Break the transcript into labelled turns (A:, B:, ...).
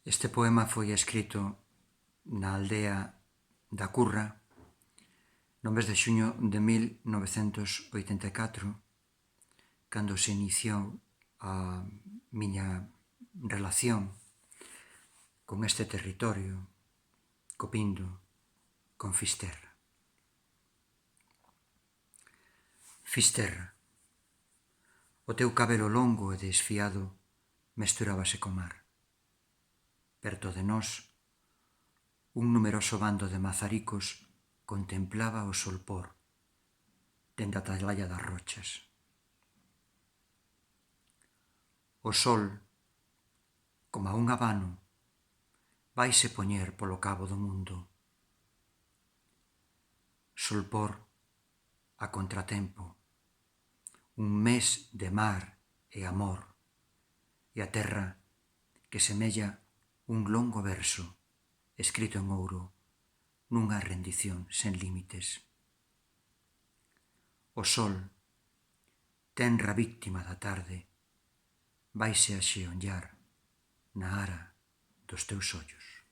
A: Este poema foi escrito na aldea da Curra no mes de xuño de 1984, cando se iniciou a miña relación con este territorio, co Pindo, con Fisterra. Fisterra, o teu cabelo longo e desfiado mesturábase co mar. Perto de nós, un numeroso bando de mazaricos contemplaba o solpor dende a atalaya das rochas. O sol, como un abano, vaise poñer polo cabo do mundo. Solpor a contratempo, un mes de mar e amor, e a terra que semella un longo verso escrito en ouro nunha rendición sen límites. O sol, tenra víctima da tarde, vaise axeonllar na ara dos teus ollos.